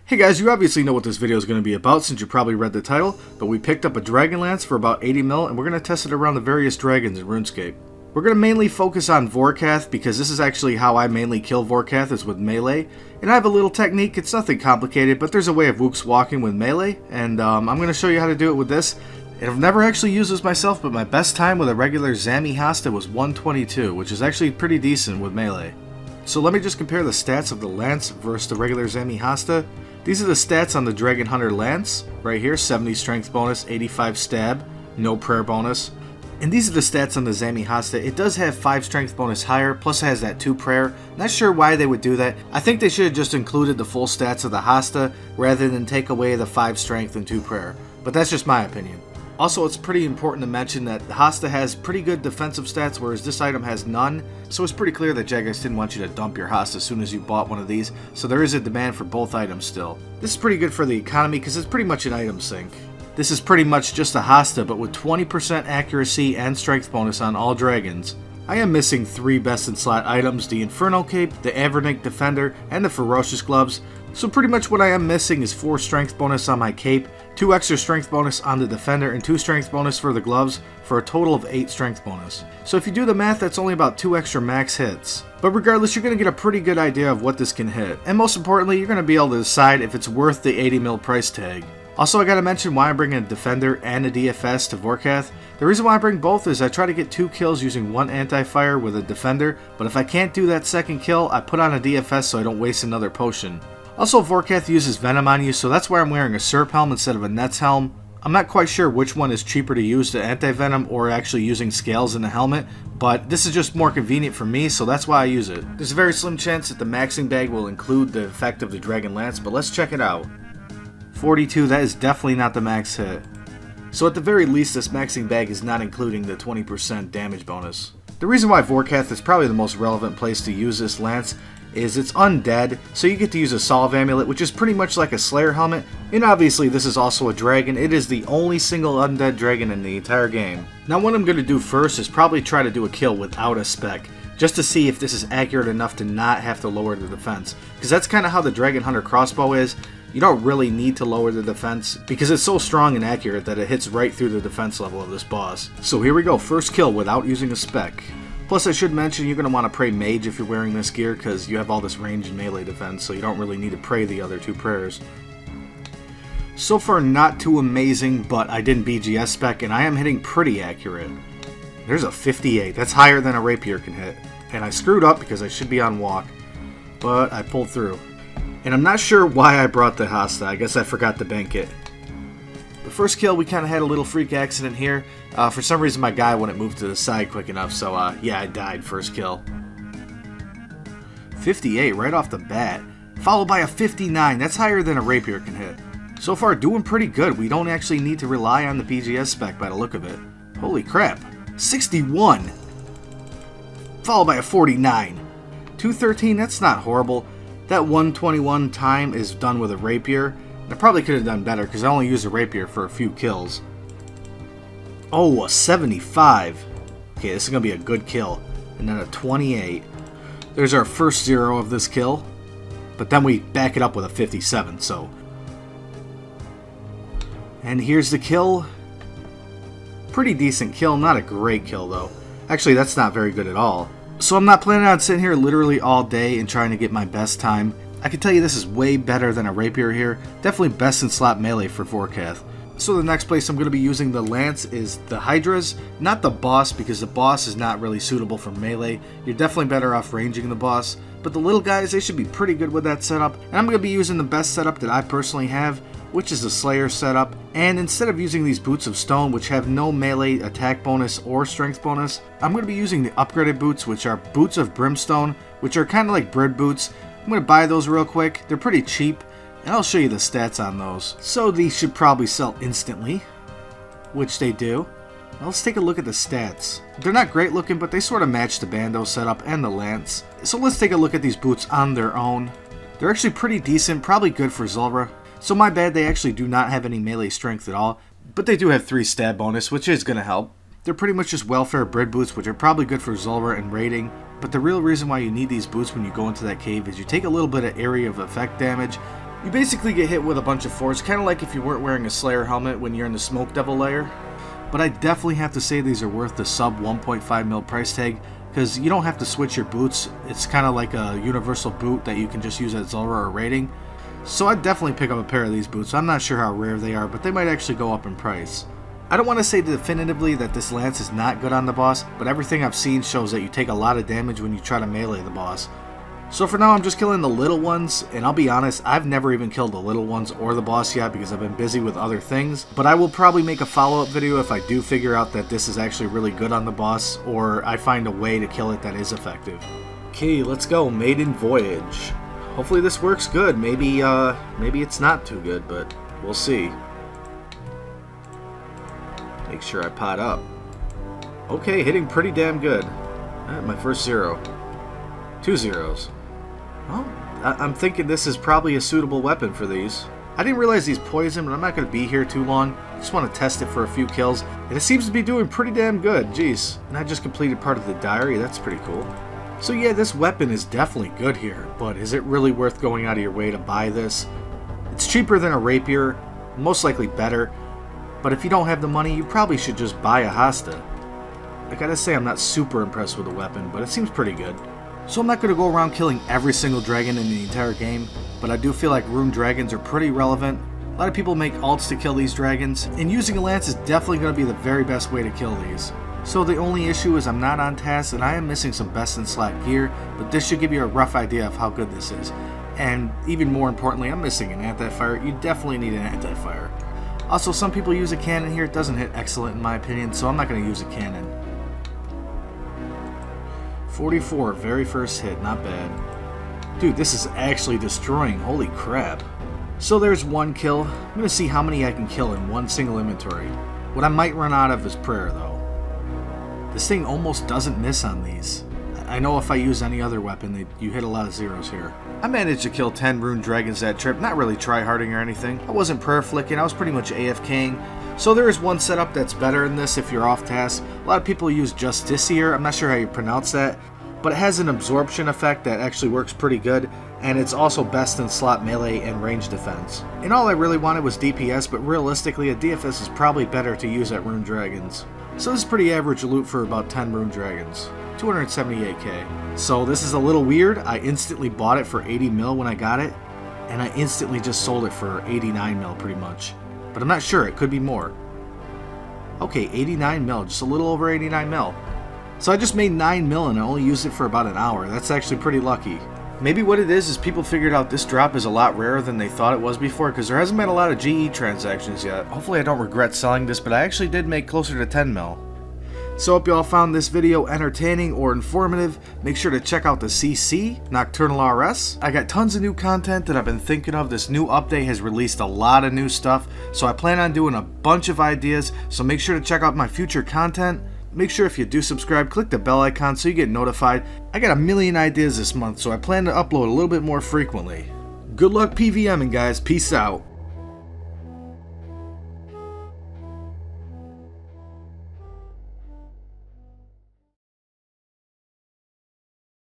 Hey guys, you obviously know what this video is going to be about since you probably read the title, but we picked up a Dragon Lance for about 80 mil and we're going to test it around the various dragons in RuneScape. We're going to mainly focus on Vorkath because this is actually how I mainly kill Vorkath, is with melee. And I have a little technique, it's nothing complicated, but there's a way of Wooks walking with melee, and I'm going to show you how to do it with this. And I've never actually used this myself, but my best time with a regular Zami Hasta was 122, which is actually pretty decent with melee. So let me just compare the stats of the Lance versus the regular Zami Hasta. These are the stats on the Dragon Hunter Lance, right here, 70 strength bonus, 85 stab, no prayer bonus. And these are the stats on the Zami Hasta. It does have 5 strength bonus higher, plus it has that 2 prayer. Not sure why they would do that. I think they should have just included the full stats of the Hasta, rather than take away the 5 strength and 2 prayer. But that's just my opinion. Also, it's pretty important to mention that the Hasta has pretty good defensive stats, whereas this item has none. So it's pretty clear that Jagex didn't want you to dump your Hasta as soon as you bought one of these, so there is a demand for both items still. This is pretty good for the economy because it's pretty much an item sink. This is pretty much just a Hasta, but with 20% accuracy and strength bonus on all dragons. I am missing 3 best in slot items, the Inferno Cape, the Avernic Defender, and the Ferocious Gloves. So pretty much what I am missing is 4 strength bonus on my cape, 2 extra strength bonus on the defender, and 2 strength bonus for the gloves, for a total of 8 strength bonus. So if you do the math, that's only about 2 extra max hits. But regardless, you're going to get a pretty good idea of what this can hit. And most importantly, you're going to be able to decide if it's worth the 80 mil price tag. Also, I gotta mention why I'm bringing a defender and a DFS to Vorkath. The reason why I bring both is I try to get 2 kills using 1 anti-fire with a defender, but if I can't do that second kill, I put on a DFS so I don't waste another potion. Also, Vorkath uses Venom on you, so that's why I'm wearing a Serp helm instead of a Nets helm. I'm not quite sure which one is cheaper to use, the anti-venom or actually using scales in the helmet, but this is just more convenient for me, so that's why I use it. There's a very slim chance that the maxing bag will include the effect of the Dragon Lance, but let's check it out. 42, that is definitely not the max hit. So at the very least, this maxing bag is not including the 20% damage bonus. The reason why Vorkath is probably the most relevant place to use this lance is it's undead, so you get to use a Solve Amulet, which is pretty much like a Slayer helmet, and obviously this is also a dragon. It is the only single undead dragon in the entire game. Now what I'm going to do first is probably try to do a kill without a spec, just to see if this is accurate enough to not have to lower the defense, because that's kind of how the Dragon Hunter crossbow is. You don't really need to lower the defense because it's so strong and accurate that it hits right through the defense level of this boss. So here we go, first kill without using a spec. Plus I should mention you're going to want to pray mage if you're wearing this gear because you have all this range and melee defense, so you don't really need to pray the other 2 prayers. So far not too amazing, but I didn't BGS spec and I am hitting pretty accurate. There's a 58, that's higher than a rapier can hit. And I screwed up because I should be on walk, but I pulled through. And I'm not sure why I brought the Hasta, I guess I forgot to bank it. The first kill, we kind of had a little freak accident here. For some reason my guy wouldn't move to the side quick enough, so yeah, I died first kill. 58 right off the bat, followed by a 59, that's higher than a rapier can hit. So far doing pretty good, we don't actually need to rely on the BGS spec by the look of it. Holy crap, 61! Followed by a 49. 213, that's not horrible. That 121 time is done with a rapier. I probably could have done better because I only used a rapier for a few kills. Oh, a 75. Okay, this is going to be a good kill. And then a 28. There's our first 0 of this kill. But then we back it up with a 57, so. And here's the kill. Pretty decent kill, not a great kill though. Actually, that's not very good at all. So I'm not planning on sitting here literally all day and trying to get my best time. I can tell you this is way better than a rapier here. Definitely best in slot melee for Vorkath. So the next place I'm going to be using the lance is the Hydras. Not the boss, because the boss is not really suitable for melee. You're definitely better off ranging the boss. But the little guys, they should be pretty good with that setup. And I'm going to be using the best setup that I personally have, which is the Slayer setup. And instead of using these Boots of Stone, which have no melee attack bonus or strength bonus, I'm going to be using the upgraded boots, which are Boots of Brimstone, which are kind of like bread boots. I'm going to buy those real quick. They're pretty cheap, and I'll show you the stats on those. So these should probably sell instantly, which they do. Now let's take a look at the stats. They're not great looking, but they sort of match the Bando setup and the Lance. So let's take a look at these boots on their own. They're actually pretty decent, probably good for Zulrah. So my bad, they actually do not have any melee strength at all, but they do have 3 stab bonus, which is going to help. They're pretty much just welfare bread boots, which are probably good for Zulrah and raiding. But the real reason why you need these boots when you go into that cave is you take a little bit of area of effect damage. You basically get hit with a bunch of force, kind of like if you weren't wearing a Slayer helmet when you're in the Smoke Devil layer. But I definitely have to say these are worth the sub 1.5 mil price tag, because you don't have to switch your boots. It's kind of like a universal boot that you can just use at Zulrah or raiding. So I'd definitely pick up a pair of these boots. I'm not sure how rare they are, but they might actually go up in price. I don't want to say definitively that this lance is not good on the boss, but everything I've seen shows that you take a lot of damage when you try to melee the boss. So for now I'm just killing the little ones, and I'll be honest, I've never even killed the little ones or the boss yet because I've been busy with other things, but I will probably make a follow-up video if I do figure out that this is actually really good on the boss, or I find a way to kill it that is effective. Okay, let's go, Maiden Voyage. Hopefully this works good. Maybe it's not too good, but we'll see. Make sure I pot up. Okay, hitting pretty damn good. Alright, my first 0. 2 zeros. Well, I'm thinking this is probably a suitable weapon for these. I didn't realize he's poison, but I'm not going to be here too long. I just want to test it for a few kills. And it seems to be doing pretty damn good. Jeez. And I just completed part of the diary. That's pretty cool. So yeah, this weapon is definitely good here. But is it really worth going out of your way to buy this? It's cheaper than a rapier. Most likely better. But if you don't have the money, you probably should just buy a Hasta. I gotta say, I'm not super impressed with the weapon, but it seems pretty good. So I'm not going to go around killing every single dragon in the entire game, but I do feel like rune dragons are pretty relevant. A lot of people make ults to kill these dragons, and using a lance is definitely going to be the very best way to kill these. So the only issue is I'm not on task, and I am missing some best in slot gear, but this should give you a rough idea of how good this is. And even more importantly, I'm missing an anti-fire. You definitely need an anti-fire. Also, some people use a cannon here. It doesn't hit excellent in my opinion, so I'm not going to use a cannon. 44, very first hit, not bad. Dude, this is actually destroying, holy crap. So there's one kill. I'm going to see how many I can kill in one single inventory. What I might run out of is prayer though. This thing almost doesn't miss on these. I know if I use any other weapon, you hit a lot of zeros here. I managed to kill 10 rune dragons that trip, not really try-harding or anything. I wasn't prayer flicking, I was pretty much AFKing. So there is one setup that's better than this if you're off task. A lot of people use Justiciar, I'm not sure how you pronounce that, but it has an absorption effect that actually works pretty good, and it's also best in slot melee and range defense. And all I really wanted was DPS, but realistically a DFS is probably better to use at rune dragons. So this is pretty average loot for about 10 rune dragons. 278k. So this is a little weird. I instantly bought it for 80 mil when I got it, and I instantly just sold it for 89 mil pretty much. But I'm not sure, it could be more. Okay, 89 mil, just a little over 89 mil. So I just made 9 mil and I only used it for about an hour. That's actually pretty lucky. Maybe what it is people figured out this drop is a lot rarer than they thought it was before, because there hasn't been a lot of GE transactions yet. Hopefully I don't regret selling this, but I actually did make closer to 10 mil. So hope you all found this video entertaining or informative. Make sure to check out the CC, Nocturnal RS. I got tons of new content that I've been thinking of. This new update has released a lot of new stuff, so I plan on doing a bunch of ideas, so make sure to check out my future content. Make sure if you do subscribe, click the bell icon so you get notified. I got a million ideas this month, so I plan to upload a little bit more frequently. Good luck PVMing, guys. Peace out.